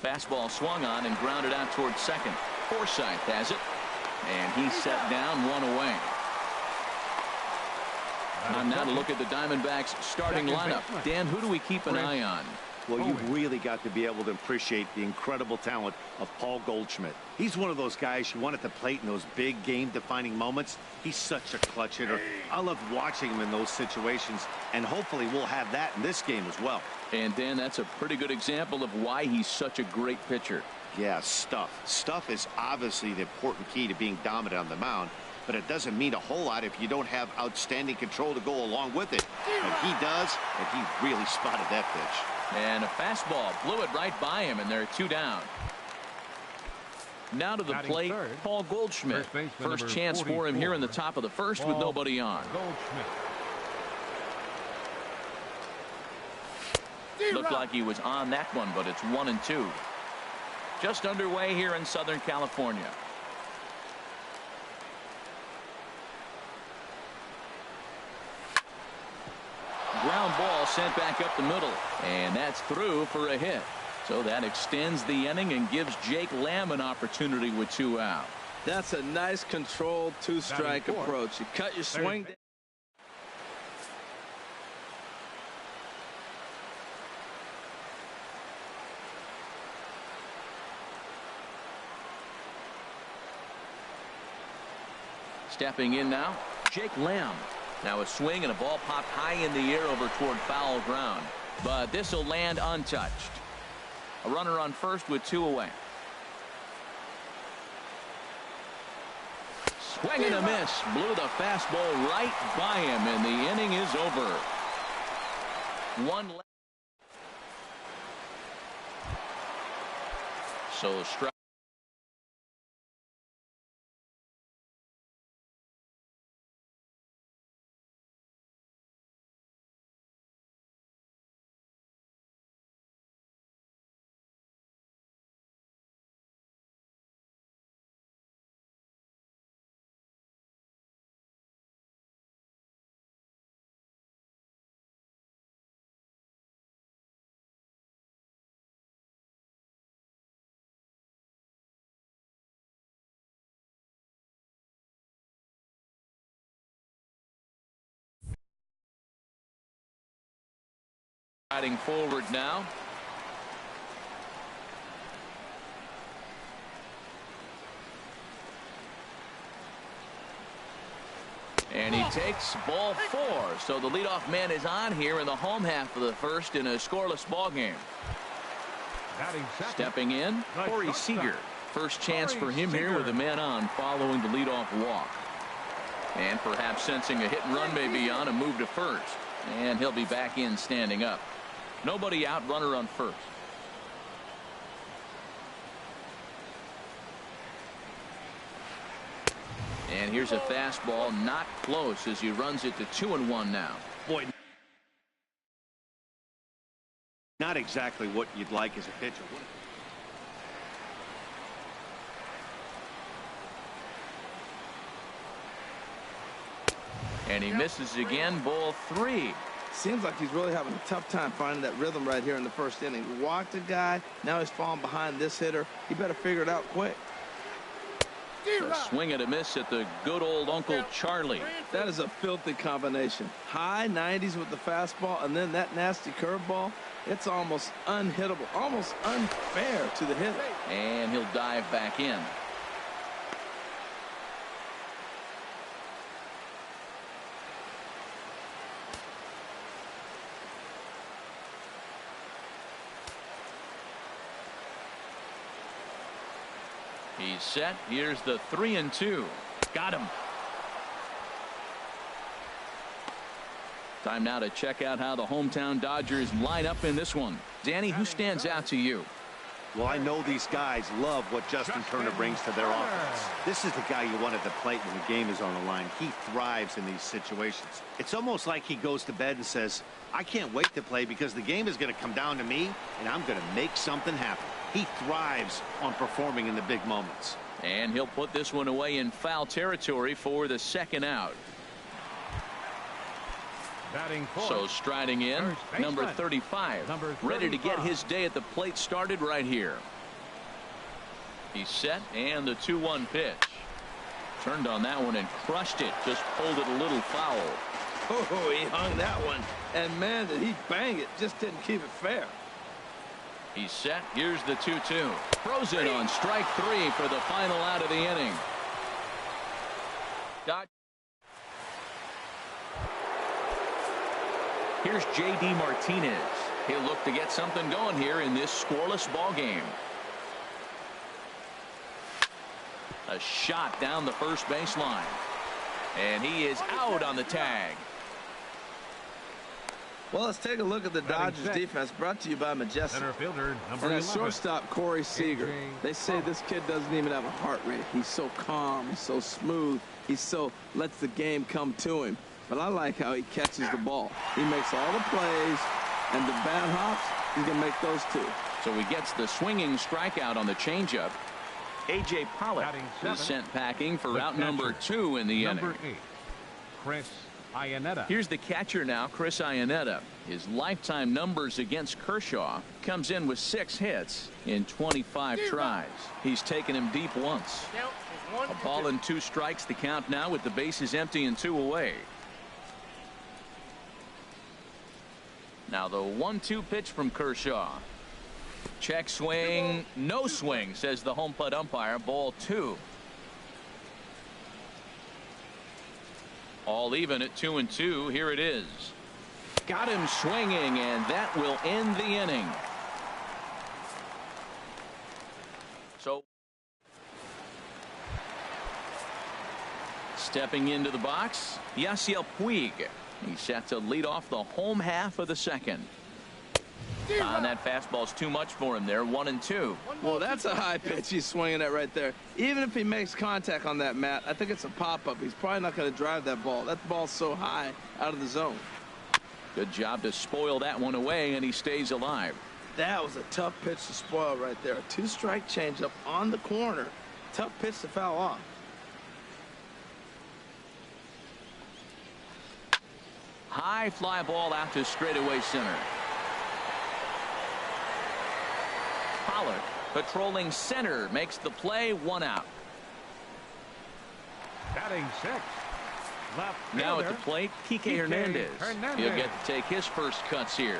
Fastball swung on and grounded out towards second. Forsythe has it, and he's set down, one away. Time now to look at the Diamondbacks starting lineup. Dan, who do we keep an eye on? Well, you've really got to be able to appreciate the incredible talent of Paul Goldschmidt. He's one of those guys you want at the plate in those big game-defining moments. He's such a clutch hitter. I love watching him in those situations, and hopefully we'll have that in this game as well. And, Dan, that's a pretty good example of why he's such a great pitcher. Yeah, stuff. Stuff is obviously the important key to being dominant on the mound, but it doesn't mean a whole lot if you don't have outstanding control to go along with it. And he does, and he really spotted that pitch. And a fastball blew it right by him, and they're 2 down. Now to the plate, Paul Goldschmidt. First chance for him here in the top of the first with nobody on. Looked like he was on that one, but it's 1-2. Just underway here in Southern California. Ground ball sent back up the middle, and that's through for a hit. So that extends the inning and gives Jake Lamb an opportunity with 2 out. That's a nice controlled 2-strike approach. You cut your swing. Stepping in now, Jake Lamb. Now a swing and a ball popped high in the air over toward foul ground. But this will land untouched. A runner on first with 2 away. Swing and a miss. Blew the fastball right by him, and the inning is over. 1 left. So strike. Riding forward now. And he takes ball 4. So the leadoff man is on here in the home half of the first in a scoreless ball game. Stepping in, Corey Seager. First chance for him here with a man on following the leadoff walk. And perhaps sensing a hit and run may be on, a move to first. And he'll be back in standing up. Nobody out, runner on first. And here's a fastball, not close as he runs it to 2-1 now. Boy, not exactly what you'd like as a pitcher. And he misses again, ball 3. Seems like he's really having a tough time finding that rhythm right here in the first inning. Walked a guy, now he's falling behind this hitter. He better figure it out quick. A swing and a miss at the good old Uncle Charlie. That is a filthy combination. High 90s with the fastball, and then that nasty curveball. It's almost unhittable, almost unfair to the hitter. And he'll dive back in. He's set. Here's the 3-2. Got him. Time now to check out how the hometown Dodgers line up in this one. Danny, who stands out to you? Well, I know these guys love what Justin Turner brings to their offense. This is the guy you want at the plate when the game is on the line. He thrives in these situations. It's almost like he goes to bed and says, I can't wait to play because the game is going to come down to me, and I'm going to make something happen. He thrives on performing in the big moments. And he'll put this one away in foul territory for the 2nd out. So striding in, number 35, ready to get his day at the plate started right here. He's set, and the 2-1 pitch. Turned on that one and crushed it. Just pulled it a little foul. Oh, he hung that one. And, man, did he bang it. Just didn't keep it fair. He's set. Here's the 2-2. Throws it on strike 3 for the final out of the inning. Here's J.D. Martinez. He'll look to get something going here in this scoreless ball game. A shot down the first baseline. And he is out on the tag. Well, let's take a look at the Dodgers defense, brought to you by Majestic. Center fielder, number and 11. at shortstop, Corey Seager. They say this kid doesn't even have a heart rate. He's so calm, he's so smooth, he so lets the game come to him. But I like how he catches the ball. He makes all the plays, and the bad hops, he can make those too. So he gets the swinging strikeout on the changeup. A.J. Pollock is sent packing for out number 2 in the inning. Number 8, Chris Iannetta. Here's the catcher now, Chris Iannetta. His lifetime numbers against Kershaw comes in with 6 hits in 25 tries. He's taken him deep once. A ball and 2 strikes the count now with the bases empty and 2 away. Now the 1-2 pitch from Kershaw. Check swing, no swing, says the home plate umpire. Ball 2. All even at 2-2. Here it is. Got him swinging, and that will end the inning. So stepping into the box, Yasiel Puig. He's set to lead off the home half of the second. And that fastball's too much for him there. 1-2. Well, that's a high pitch he's swinging at right there. Even if he makes contact on that, Matt, I think it's a pop-up. He's probably not going to drive that ball. That ball's so high out of the zone. Good job to spoil that one away, and he stays alive. That was a tough pitch to spoil right there. A 2-strike changeup on the corner. Tough pitch to foul off. High fly ball out to straightaway center. Pollock patrolling center makes the play. 1 out. Batting 6. Left Now fielder, at the plate, Kike Hernandez. He'll get to take his first cuts here.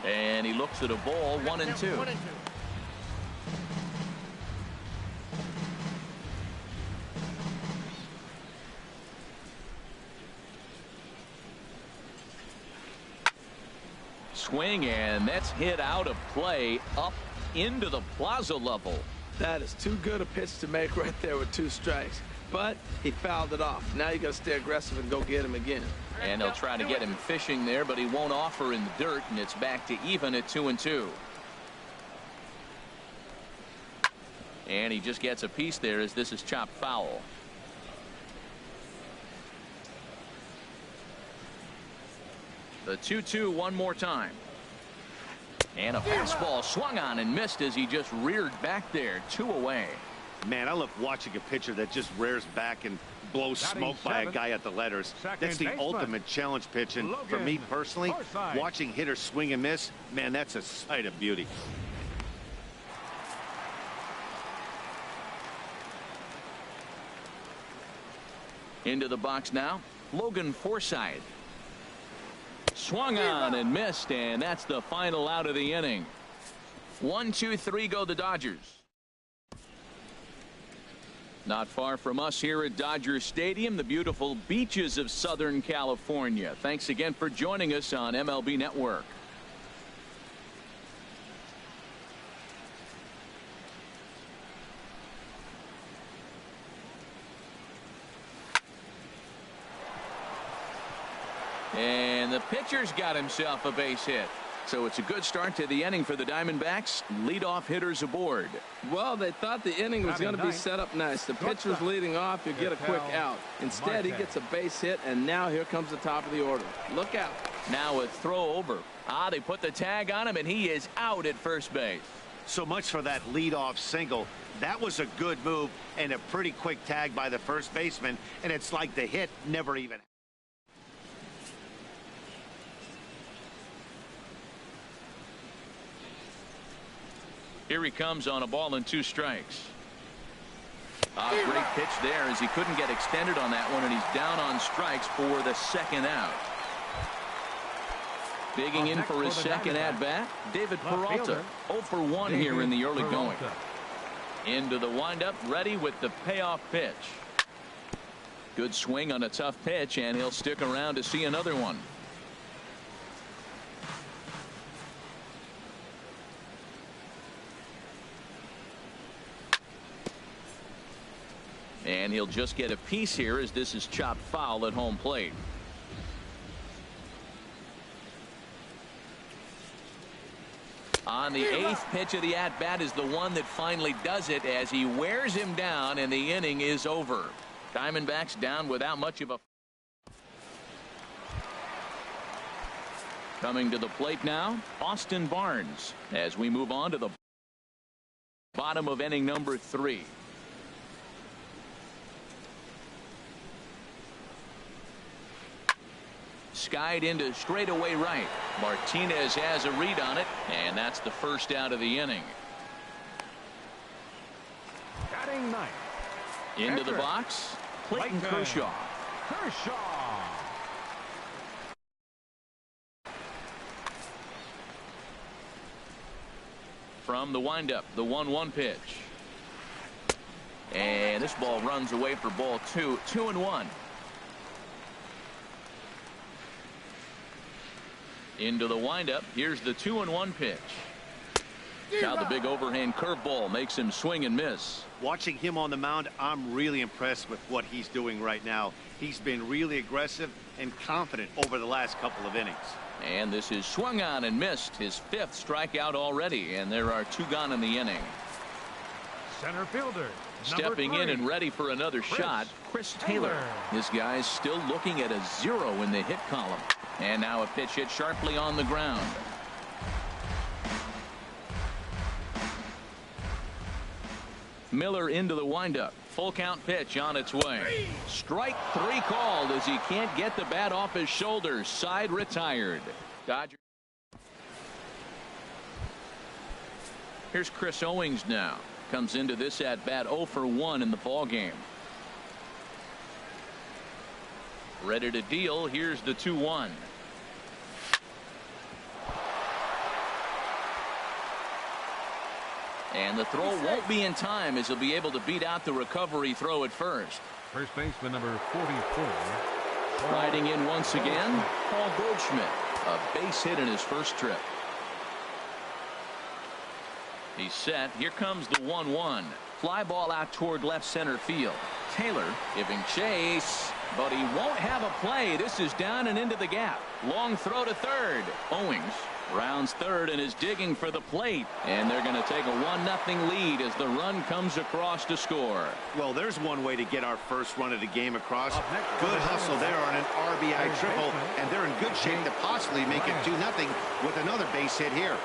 And he looks at a ball. 1-2. Swing, and that's hit out of play up into the plaza level. That is too good a pitch to make right there with 2 strikes. But he fouled it off. Now you got to stay aggressive and go get him again. And they'll try to get him fishing there, but he won't offer in the dirt, and it's back to even at 2-2. And he just gets a piece there as this is chopped foul. The 2-2 one more time. And a fastball swung on and missed as he just reared back there. 2 away. Man, I love watching a pitcher that just rears back and blows smoke by a guy at the letters. That's the ultimate challenge pitch. And for me personally, watching hitters swing and miss, man, that's a sight of beauty. Into the box now, Logan Forsythe. Swung on and missed, and that's the final out of the inning. 1-2-3 go the Dodgers. Not far from us here at Dodger Stadium, the beautiful beaches of Southern California. Thanks again for joining us on MLB Network. And the pitcher's got himself a base hit. So it's a good start to the inning for the Diamondbacks. Leadoff hitters aboard. Well, they thought the inning was going to be set up nice. The pitcher's leading off. You get a quick out. Instead, he gets a base hit, and now here comes the top of the order. Look out. Now a throw over. They put the tag on him, and he is out at first base. So much for that leadoff single. That was a good move and a pretty quick tag by the first baseman, and it's like the hit never even. Here he comes on a ball and 2 strikes. A great pitch there as he couldn't get extended on that one, and he's down on strikes for the second out. Digging in for his second at-bat, David Peralta. 0 for 1 here in the early going. Into the windup, ready with the payoff pitch. Good swing on a tough pitch, and he'll stick around to see another one. And he'll just get a piece here as this is chopped foul at home plate. On the 8th pitch of the at-bat is the one that finally does it as he wears him down, and the inning is over. Diamondbacks down without much of a. Coming to the plate now, Austin Barnes, as we move on to the bottom of inning number 3. Skied into straightaway right. Martinez has a read on it, and that's the first out of the inning. Batting 9th. Into the box, Clayton Kershaw. From the windup, the 1-1 pitch. And this ball runs away for ball 2. 2-1. Into the windup. Here's the 2-1 pitch. Now the big overhand curveball makes him swing and miss. Watching him on the mound, I'm really impressed with what he's doing right now. He's been really aggressive and confident over the last couple of innings. And this is swung on and missed. His 5th strikeout already, and there are 2 gone in the inning. Center fielder. Stepping in and ready for another shot, Chris Taylor. This guy's still looking at a 0 in the hit column. And now a pitch hit sharply on the ground. Miller into the windup. Full count pitch on its way. Strike 3 called as he can't get the bat off his shoulders. Side retired. Dodgers. Here's Chris Owings now. Comes into this at bat 0 for 1 in the ball game. Ready to deal. Here's the 2-1. And the throw won't be in time as he'll be able to beat out the recovery throw at first. First baseman number 44. Riding in once again, Paul Goldschmidt. A base hit in his first trip. He's set. Here comes the 1-1. Fly ball out toward left center field. Taylor giving chase, but he won't have a play. This is down and into the gap. Long throw to third. Owings rounds third and is digging for the plate. And they're going to take a 1-0 lead as the run comes across to score. Well, there's one way to get our first run of the game across. Good hustle there on an RBI triple, and they're in good shape to possibly make it 2-0 with another base hit here.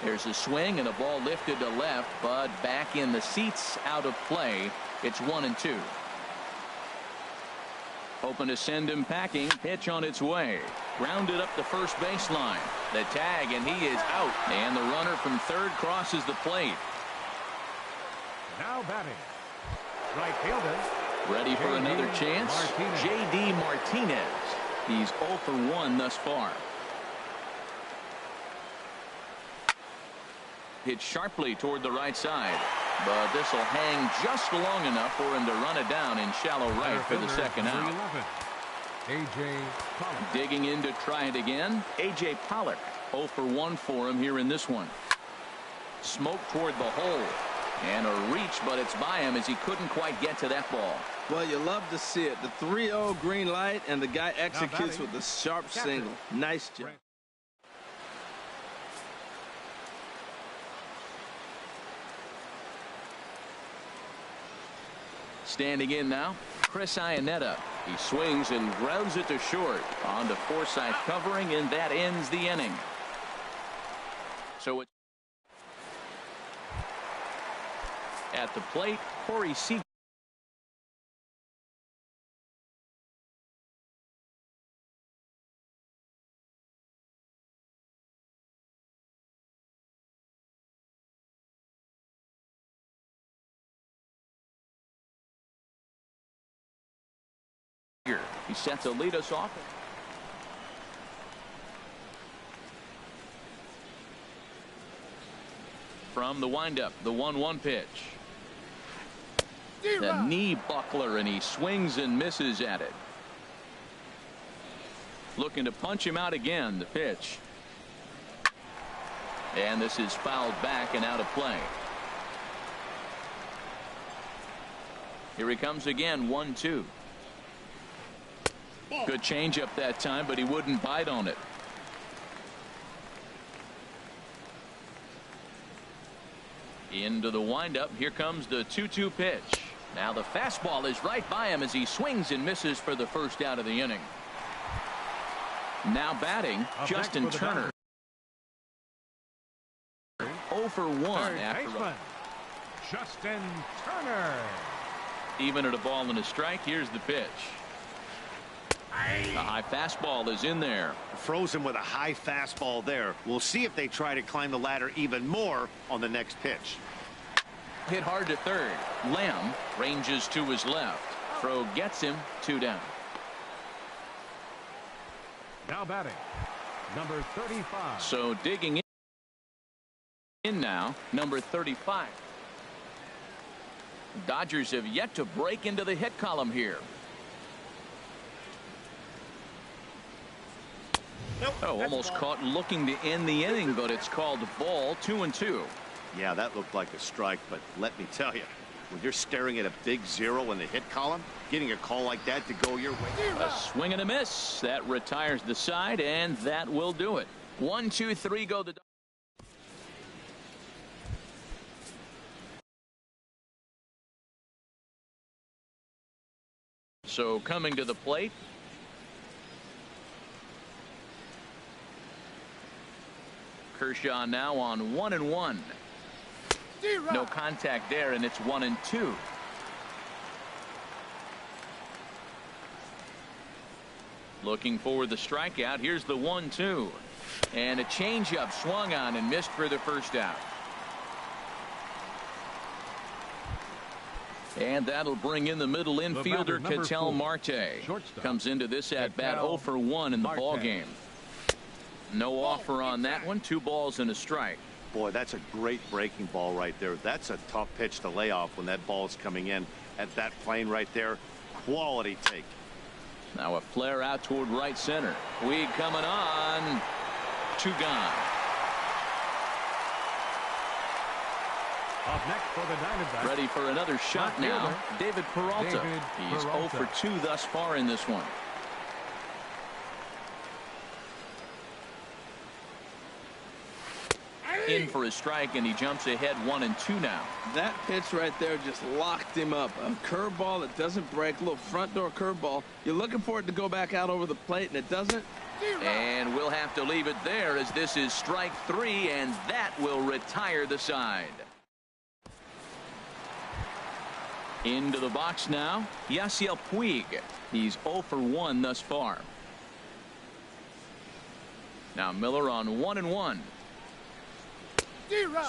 There's a swing and a ball lifted to left, but back in the seats, out of play. It's 1-2. Hoping to send him packing. Pitch on its way. Grounded up the first baseline. The tag, and he is out. And the runner from third crosses the plate. Now batting. Right fielder. Ready for another chance. J.D. Martinez. He's 0 for 1 thus far. Hit sharply toward the right side, but this will hang just long enough for him to run it down in shallow right for the second out. A.J. Pollock. Digging in to try it again. A.J. Pollock. 0 for 1 for him here in this one. Smoke toward the hole. And a reach, but it's by him as he couldn't quite get to that ball. Well, you love to see it. The 3-0 green light, and the guy executes with the sharp single. Nice job. Standing in now, Chris Iannetta. He swings and grounds it to short. On to Forsythe covering, and that ends the inning. So it's At the plate, Corey Seager. He's set to lead us off. From the windup, the 1-1 pitch. The knee buckler, and he swings and misses at it. Looking to punch him out again. The pitch. And this is fouled back and out of play. Here he comes again, 1-2. Good changeup that time, but he wouldn't bite on it. Into the windup. Here comes the 2-2 pitch. Now the fastball is right by him as he swings and misses for the first out of the inning. Now batting, Justin Turner. 0 for 1 after Justin Turner. Even at a ball and a strike. Here's the pitch. The high fastball is in there. Frozen with a high fastball there. We'll see if they try to climb the ladder even more on the next pitch. Hit hard to third. Lamb ranges to his left. Throw gets him 2 down. Now batting, number 35. So digging in now, number 35. Dodgers have yet to break into the hit column here. Oh, almost caught looking to end the inning, but it's called ball. 2-2. Yeah, that looked like a strike, but let me tell you, when you're staring at a big 0 in the hit column, getting a call like that to go your way. A swing and a miss. That retires the side, and that will do it. 1, 2, 3 go the. So coming to the plate. Kershaw now on 1-1. No contact there, and it's 1-2. Looking for the strikeout. Here's the 1-2. And a changeup swung on and missed for the first out. And that'll bring in the middle infielder, Ketel Marte. Comes into this at bat 0 for 1 in the ball game. No offer on that one. 2 balls and a strike. Boy, that's a great breaking ball right there. That's a tough pitch to lay off when that ball is coming in at that plane right there. Quality take. Now a flare out toward right center. Weed coming on. 2 gone. Up next for the Diamondbacks. Ready for another shot now. David Peralta. He's 0 for 2 thus far in this one. In for a strike, and he jumps ahead 1-2 now. That pitch right there just locked him up. A curveball that doesn't break, a little front door curveball. You're looking for it to go back out over the plate, and it doesn't. And we'll have to leave it there as this is strike 3, and that will retire the side. Into the box now, Yasiel Puig. He's 0 for 1 thus far. Now Miller on 1-1.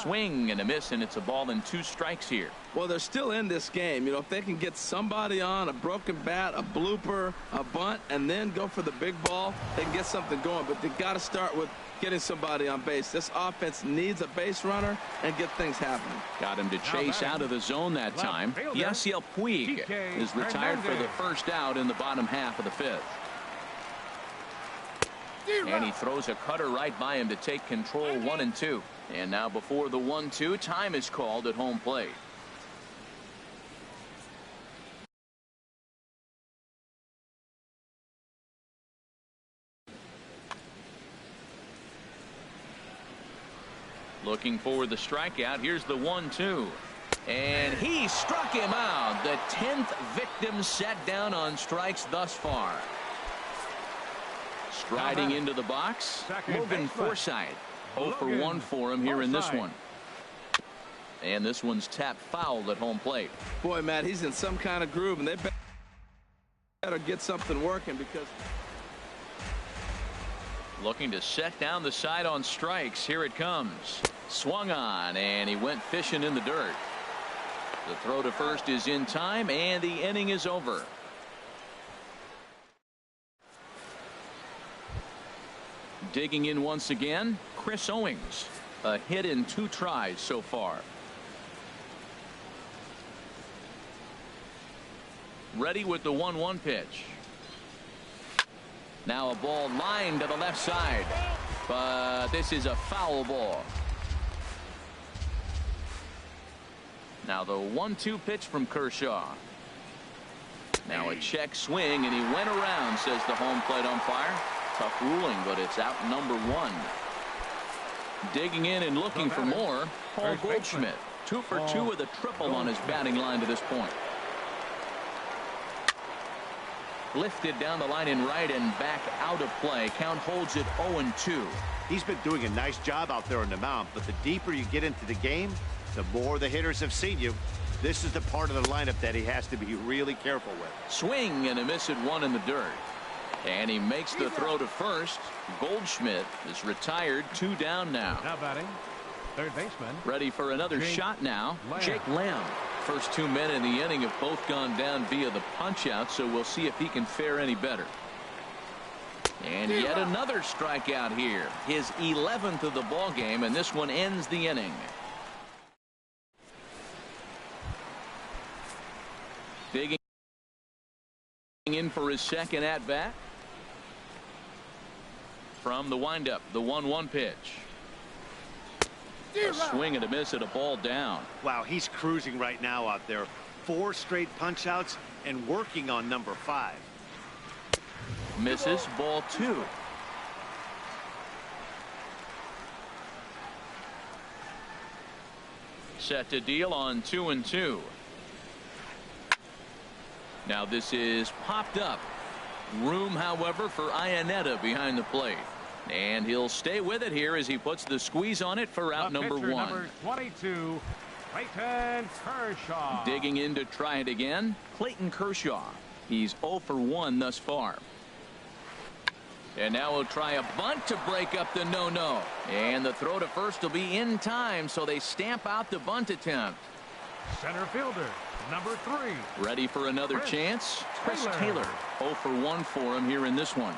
Swing and a miss, and it's a ball and 2 strikes here. Well, they're still in this game. You know, if they can get somebody on a broken bat, a blooper, a bunt, and then go for the big ball, they can get something going. But they got to start with getting somebody on base. This offense needs a base runner and get things happening. Got him to chase out of the zone that time. Yasiel Puig is retired for the first out in the bottom half of the 5th. And he throws a cutter right by him to take control. 1-2. And now before the 1-2, time is called at home plate. Looking for the strikeout. Here's the 1-2. And he struck him out. The 10th victim set down on strikes thus far. Striding into the box, Logan Forsythe. 0 for 1 for him here in this one. And this one's tapped foul at home plate. Boy, Matt, he's in some kind of groove, and they better get something working because. Looking to set down the side on strikes. Here it comes. Swung on, and he went fishing in the dirt. The throw to first is in time, and the inning is over. Digging in once again, Chris Owings. A hit in 2 tries so far. Ready with the 1-1 pitch. Now a ball lined to the left side, but this is a foul ball. Now the 1-2 pitch from Kershaw. Now a check swing, and he went around, says the home plate umpire. Tough ruling, but it's out number 1. Digging in and looking for more, Paul Goldschmidt. 2 for 2 with a triple on his batting line to this point. Lifted down the line in right and back out of play. Count holds it 0-2. He's been doing a nice job out there on the mound, but the deeper you get into the game, the more the hitters have seen you. This is the part of the lineup that he has to be really careful with. Swing and a miss at 1 in the dirt. And he makes the throw to first. Goldschmidt is retired, 2 down now. Now batting, third baseman. Ready for another shot now. Jake Lamb. First 2 men in the inning have both gone down via the punch out, so we'll see if he can fare any better. And yet another strikeout here. His 11th of the ball game, and this one ends the inning. Digging in for his second at bat. From the windup, the 1-1 pitch. A swing and a miss at a ball down. Wow, he's cruising right now out there. 4 straight punch outs and working on number 5. Misses, ball 2. Set to deal on 2-2. Now this is popped up. Room, however, for Iannetta behind the plate. And he'll stay with it here as he puts the squeeze on it for out number 1. Number 22, Clayton Kershaw. Digging in to try it again, Clayton Kershaw. He's 0 for 1 thus far. And now he'll try a bunt to break up the no-no. And the throw to first will be in time, so they stamp out the bunt attempt. Center fielder, number 3. Ready for another chance? Chris Taylor. 0 for 1 for him here in this one.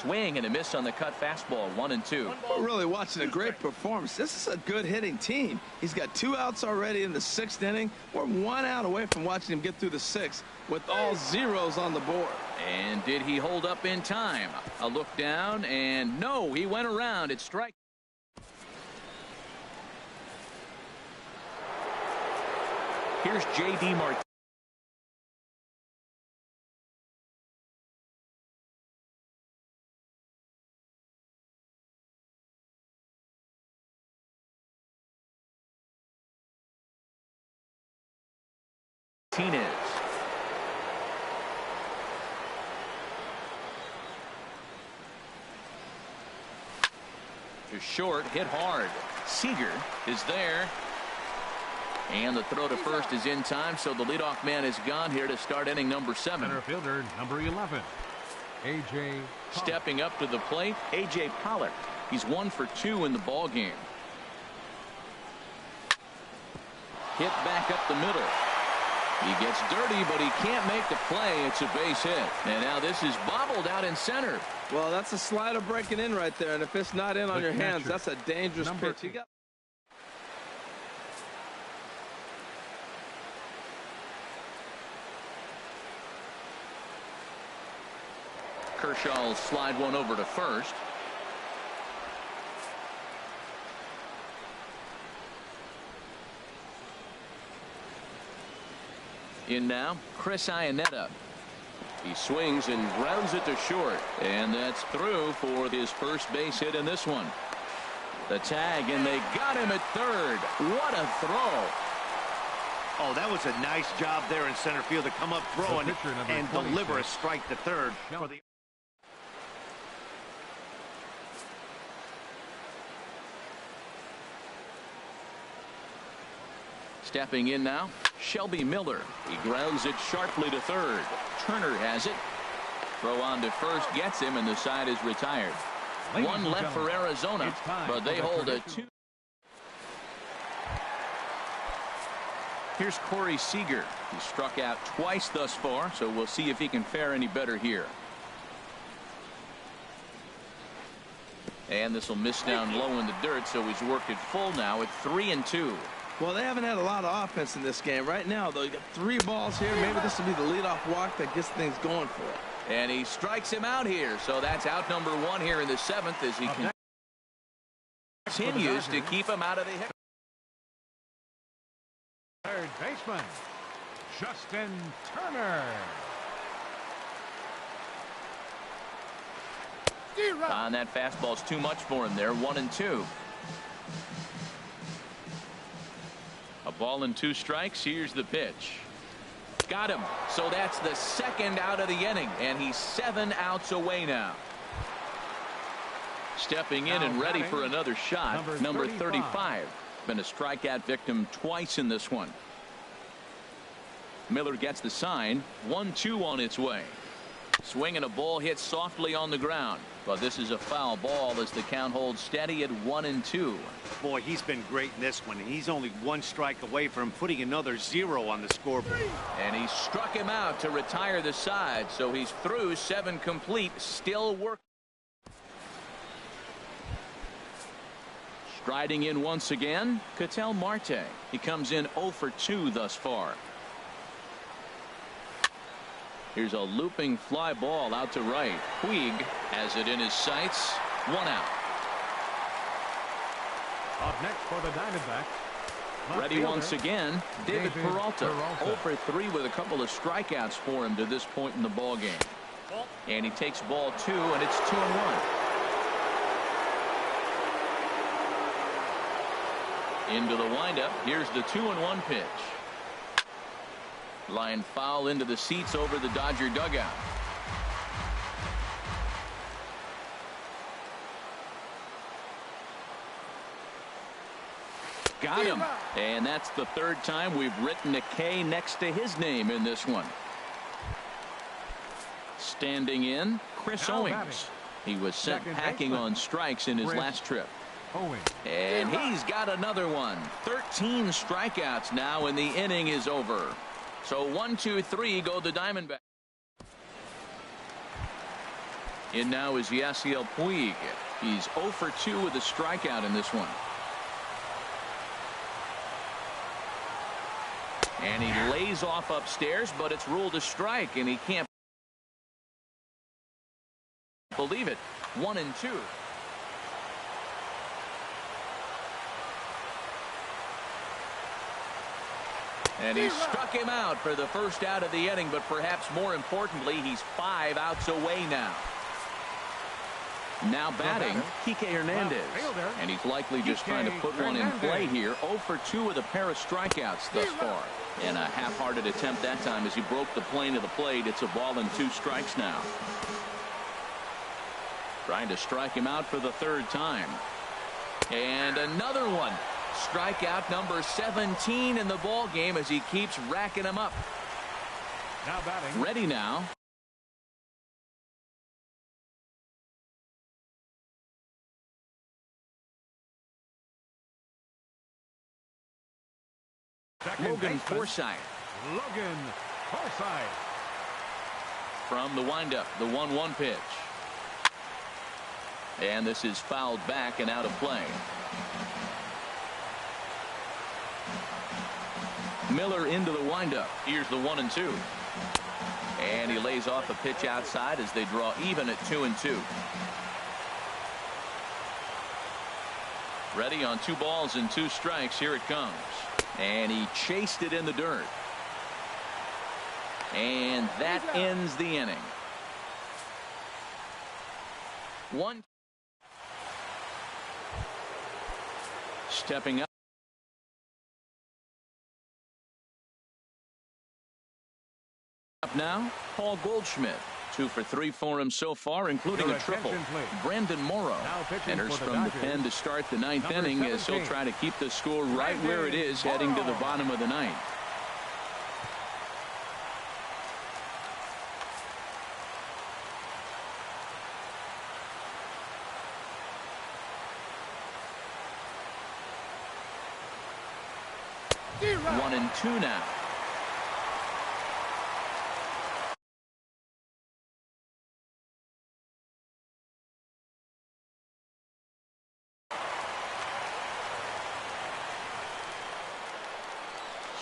Swing and a miss on the cut fastball. 1-2. We're really watching a great performance. This is a good hitting team. He's got 2 outs already in the 6th inning. We're 1 out away from watching him get through the 6th with all zeros on the board. And did he hold up in time? A look down, and no, he went around. It's strike. Here's J.D. Martinez. To short, hit hard. Seager is there. And the throw to first is in time, so the leadoff man is gone here to start inning number 7. Center fielder, number 11, A.J. Stepping up to the plate, A.J. Pollock. He's 1 for 2 in the ball game. Hit back up the middle. He gets dirty, but he can't make the play. It's a base hit. And now this is bobbled out in center. Well, that's a slider breaking in right there, and if it's not in on your hands, that's a dangerous pitch. You got Kershaw will slide one over to first. In now, Chris Iannetta. He swings and grounds it to short, and that's through for his first base hit in this one. The tag, and they got him at third. What a throw. Oh, that was a nice job there in center field to come up throwing and deliver a strike to third. For the Stepping in now, Shelby Miller. He grounds it sharply to third. Turner has it. Throw on to first gets him, and the side is retired. One left for Arizona, but they hold a 2. Here's Corey Seager. He struck out twice thus far, so we'll see if he can fare any better here. And this will miss down low in the dirt, so he's worked it full now at 3-2. Well, they haven't had a lot of offense in this game. Right now, though, you got 3 balls here. Maybe this will be the leadoff walk that gets things going for it. And he strikes him out here, so that's out number 1 here in the 7th as he continues to keep him out of the hit. Third baseman, Justin Turner. On that fastball's too much for him there. 1-2. A ball and 2 strikes. Here's the pitch. Got him. So that's the 2nd out of the inning, and he's 7 outs away now. Stepping in and ready for another shot, number 35. Been a strikeout victim twice in this one. Miller gets the sign. 1-2 on its way. Swing and a ball hit softly on the ground, but this is a foul ball as the count holds steady at 1-2. Boy, he's been great in this one. He's only 1 strike away from putting another 0 on the scoreboard. And he struck him out to retire the side, so he's through 7 complete, still working. Striding in once again, Ketel Marte. He comes in 0 for 2 thus far. Here's a looping fly ball out to right. Puig has it in his sights. 1 out. Up next for the Diamondbacks. Ready once again, David Peralta. 0 for 3 with a couple of strikeouts for him to this point in the ball game. And he takes ball 2, and it's 2-1. Into the windup. Here's the 2-1 pitch. Line foul into the seats over the Dodger dugout. Got him. And that's the 3rd time we've written a K next to his name in this one. Standing in, Chris Owings. He was sent packing on strikes in his last trip. And he's got another one. 13 strikeouts now, and the inning is over. So 1, 2, 3 go the Diamondbacks. In now is Yasiel Puig. He's 0 for 2 with a strikeout in this one. And he lays off upstairs, but it's ruled a strike, and he can't believe it. 1-2. And he struck him out for the 1st out of the inning, but perhaps more importantly, he's 5 outs away now. Now batting, Kike Hernandez. And he's likely just trying to put one in play here. 0 for 2 with a pair of strikeouts thus far. And a half-hearted attempt that time as he broke the plane of the plate. It's a ball and 2 strikes now. Trying to strike him out for the 3rd time. And another one. Strikeout number 17 in the ball game as he keeps racking them up. Now batting. Ready now. Logan Forsythe. Logan Forsythe. From the windup, the 1-1 pitch. And this is fouled back and out of play. Miller into the windup. Here's the 1-2. And he lays off a pitch outside as they draw even at 2-2. Ready on 2 balls and 2 strikes. Here it comes. And he chased it in the dirt. And that ends the inning. 1. Stepping up now, Paul Goldschmidt. 2 for 3 for him so far, including a triple. Brandon Morrow enters from the pen to start the ninth inning as he'll try to keep the score right where it is heading to the bottom of the ninth. One and two now.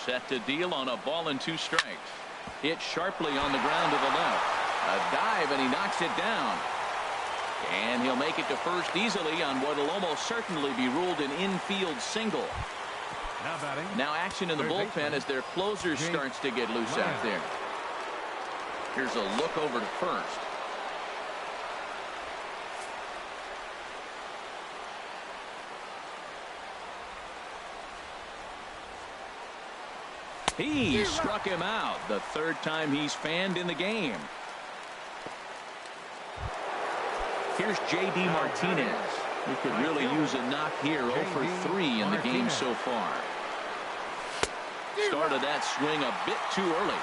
Set to deal on a ball and 2 strikes. Hit sharply on the ground to the left. A dive, and he knocks it down. And he'll make it to first easily on what will almost certainly be ruled an infield single. Now action in the bullpen as their closer starts to get loose out there. Here's a look over to first. He struck him out, the 3rd time he's fanned in the game. Here's J.D. Martinez. He could really use a knock here. 0 for 3 in the game so far. Started that swing a bit too early.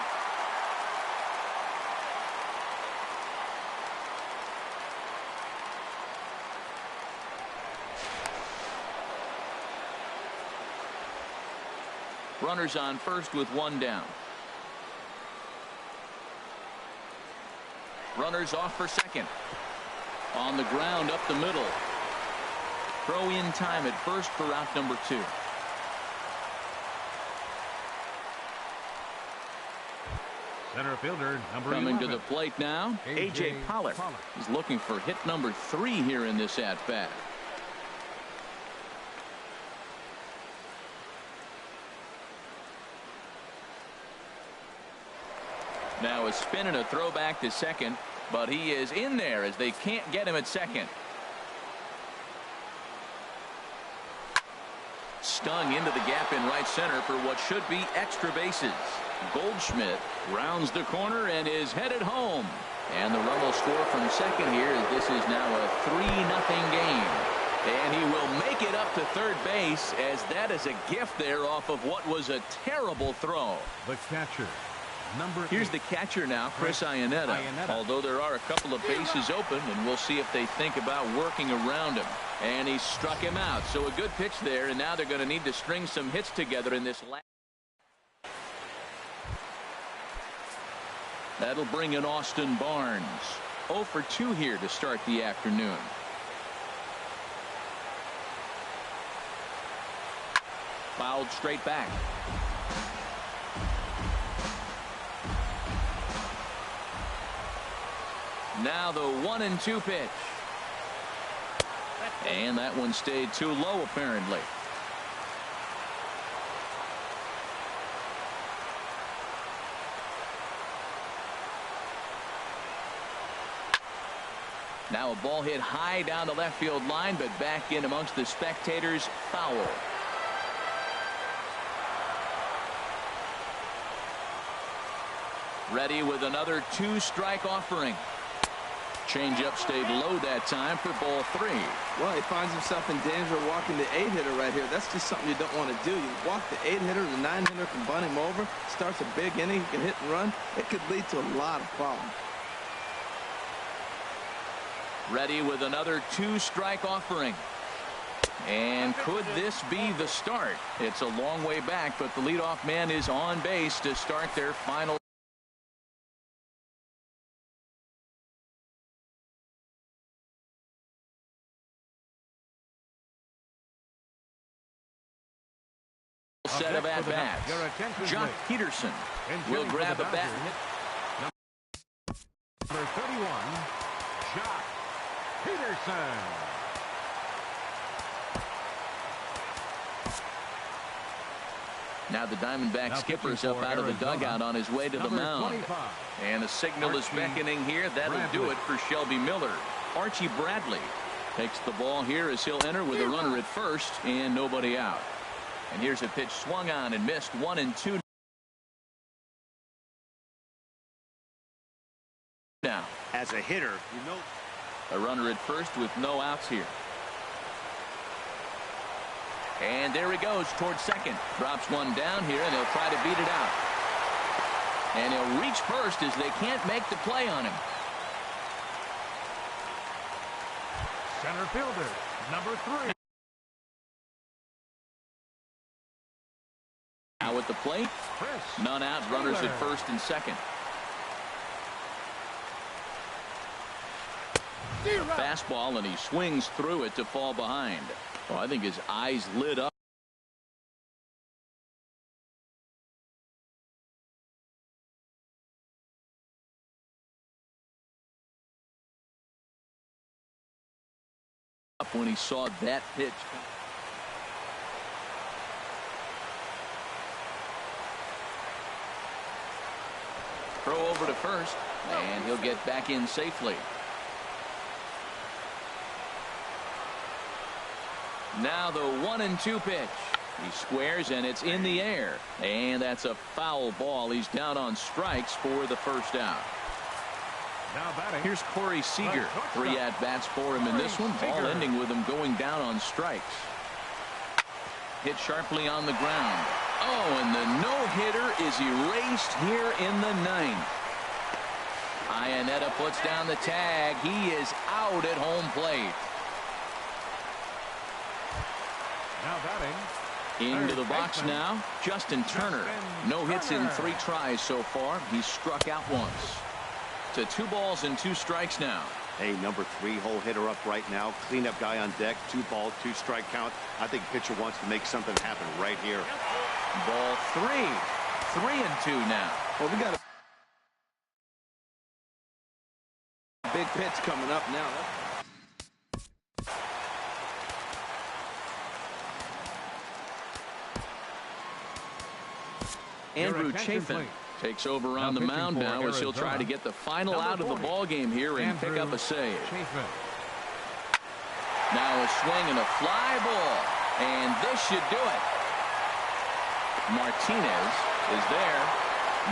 Runners on first with 1 down. Runners off for second. On the ground up the middle. Throw in time at first for out number 2. Center fielder number Coming 11. to the plate now, A.J. Pollard. He's looking for hit number 3 here in this at-bat. Now a spin and a throw back to second, but he is in there as they can't get him at second. Stung into the gap in right center for what should be extra bases. Goldschmidt rounds the corner and is headed home. And the run will score from second here as this is now a 3-0 game. And he will make it up to third base as that is a gift there off of what was a terrible throw. The catcher. Here's the catcher now, Chris Iannetta. Although there are a couple of bases open, and we'll see if they think about working around him. And he struck him out. So a good pitch there, and now they're going to need to string some hits together in this last. That'll bring in Austin Barnes. 0 for 2 here to start the afternoon. Fouled straight back. Now the 1-2 pitch. And that one stayed too low apparently. Now a ball hit high down the left field line, but back in amongst the spectators. Foul. Ready with another 2-strike offering. Changeup stayed low that time for ball 3. Well, he finds himself in danger of walking the 8-hitter right here. That's just something you don't want to do. You walk the 8-hitter, the 9-hitter can bunt him over, starts a big inning, he can hit and run. It could lead to a lot of problems. Ready with another 2-strike offering. And could this be the start? It's a long way back, but the leadoff man is on base to start their final. Set of at-bats. Jock Peterson will grab a bat. Number 31, Jock Peterson. Now the Diamondback skipper's up out of the dugout on his way to the mound. And a signal is beckoning here. That'll do it for Shelby Miller. Archie Bradley takes the ball here as he'll enter with a runner at first and nobody out. And here's a pitch swung on and missed. 1-2. Now, As a hitter, you know. a runner at first with no outs here. And there he goes towards second. Drops one down here, and he'll try to beat it out. And he'll reach first as they can't make the play on him. Center fielder, number 3. Now at the plate, none out, runners at first and second. Fastball, and he swings through it to fall behind. Well, I think his eyes lit up. When he saw that pitch. Throw over to first, and he'll get back in safely. Now the 1-2 pitch. He squares, and it's in the air. And that's a foul ball. He's down on strikes for the first out. Now batting. Here's Corey Seager. 3 at-bats for him in this one. All ending with him going down on strikes. Hit sharply on the ground. Oh, and the no-hitter is erased here in the 9th. Iannetta puts down the tag. He is out at home plate. Now batting. Into the box now, Justin Turner. No hits in 3 tries so far. He's struck out once. To 2 balls and 2 strikes now. Hey, number 3 hole hitter up right now. Cleanup guy on deck. 2 ball, 2 strike count. I think pitcher wants to make something happen right here. Ball 3. 3-2 now. Well, we got a big pitch coming up now. Andrew Chafin takes over on the mound now as he'll try to get the final out of the ball game here and pick up a save. Now a swing and a fly ball, and this should do it. Martinez is there,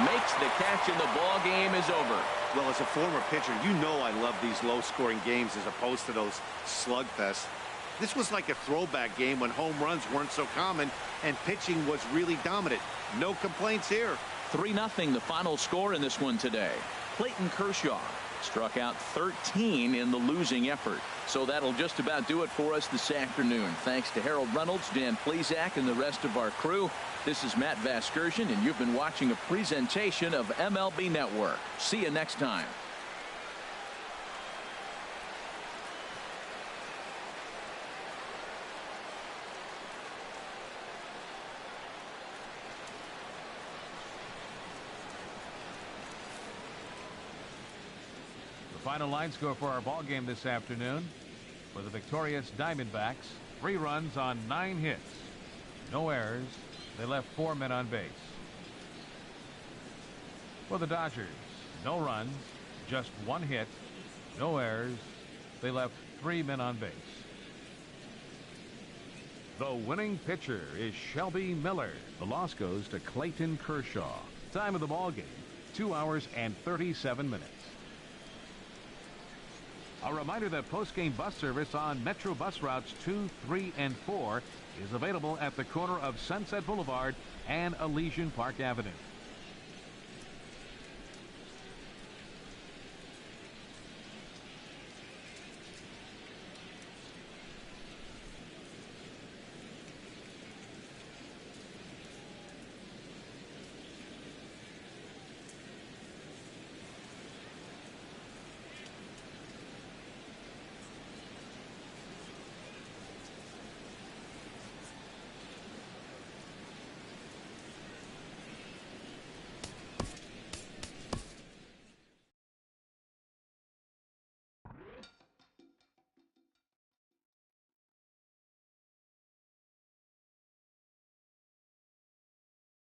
makes the catch, and the ball game is over. Well, as a former pitcher, you know I love these low-scoring games as opposed to those slugfests. This was like a throwback game when home runs weren't so common and pitching was really dominant. No complaints here. 3-0 the final score in this one today. Clayton Kershaw struck out 13 in the losing effort. So that'll just about do it for us this afternoon. Thanks to Harold Reynolds, Dan Plesac, and the rest of our crew. This is Matt Vasgersian, and you've been watching a presentation of MLB Network. See you next time. Final line score for our ball game this afternoon. For the victorious Diamondbacks, 3 runs on 9 hits. No errors. They left 4 men on base. For the Dodgers, no runs, just 1 hit. No errors. They left 3 men on base. The winning pitcher is Shelby Miller. The loss goes to Clayton Kershaw. Time of the ball game, 2 hours and 37 minutes. A reminder that post-game bus service on Metro bus routes 2, 3, and 4 is available at the corner of Sunset Boulevard and Elysian Park Avenue.